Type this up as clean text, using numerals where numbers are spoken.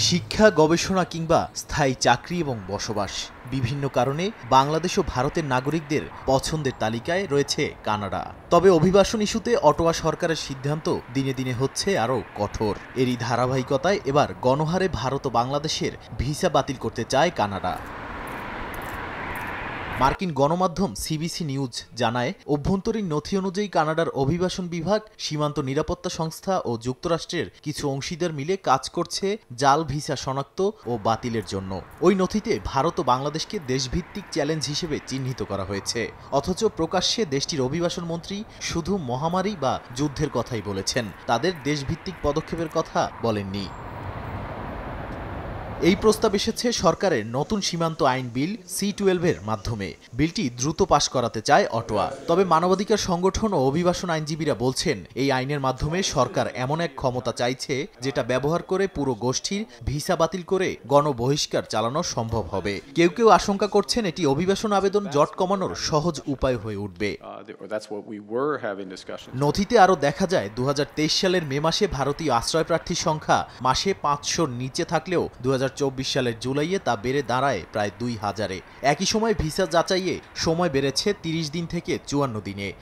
শিক্ষা, গবেষণা কিংবা স্থায়ী চাকরি এবং বসবাস বিভিন্ন কারণে বাংলাদেশ ও ভারতের নাগরিকদের পছন্দের তালিকায় রয়েছে কানাডা। তবে অভিবাসন ইস্যুতে অটোয়া সরকারের সিদ্ধান্ত দিনে দিনে হচ্ছে আরও কঠোর। এরই ধারাবাহিকতায় এবার গণহারে ভারত ও বাংলাদেশের ভিসা বাতিল করতে চায় কানাডা। মার্কিন গণমাধ্যম সিবিসি নিউজ জানায়, অভ্যন্তরীণ নথি অনুযায়ী কানাডার অভিবাসন বিভাগ, সীমান্ত নিরাপত্তা সংস্থা ও যুক্তরাষ্ট্রের কিছু অংশীদার মিলে কাজ করছে জাল ভিসা শনাক্ত ও বাতিলের জন্য। ওই নথিতে ভারত ও বাংলাদেশকে দেশভিত্তিক চ্যালেঞ্জ হিসেবে চিহ্নিত করা হয়েছে। অথচ প্রকাশ্যে দেশটির অভিবাসন মন্ত্রী শুধু মহামারী বা যুদ্ধের কথাই বলেছেন, তাদের দেশভিত্তিক পদক্ষেপের কথা বলেননি। এই প্রস্তাব এসেছে সরকারের নতুন সীমান্ত আইন বিল C-12 মাধ্যমে। বিলটি দ্রুত পাশ করাতে চায় অটোয়া। তবে মানবাধিকার সংগঠন ও অভিবাসন আইনজীবীরা বলছেন, এই আইনের মাধ্যমে সরকার এমন এক ক্ষমতা চাইছে যেটা ব্যবহার করে পুরো গোষ্ঠীর ভিসা বাতিল করে গণবহিষ্কার চালানো সম্ভব হবে। কেউ কেউ আশঙ্কা করছেন এটি অভিবাসন আবেদন জট কমানোর সহজ উপায় হয়ে উঠবে। নথিতে আরও দেখা যায়, 2023 সালের মে মাসে ভারতীয় আশ্রয়প্রার্থীর সংখ্যা মাসে 500-র নিচে থাকলেও 2024 সালের জুলাইয়ে তা বেড়ে দাঁড়ায় প্রায় 2000-এ। একই সময় ভিসা যাচাইয়ে সময় বেড়েছে 30 দিন থেকে 54 দিনে।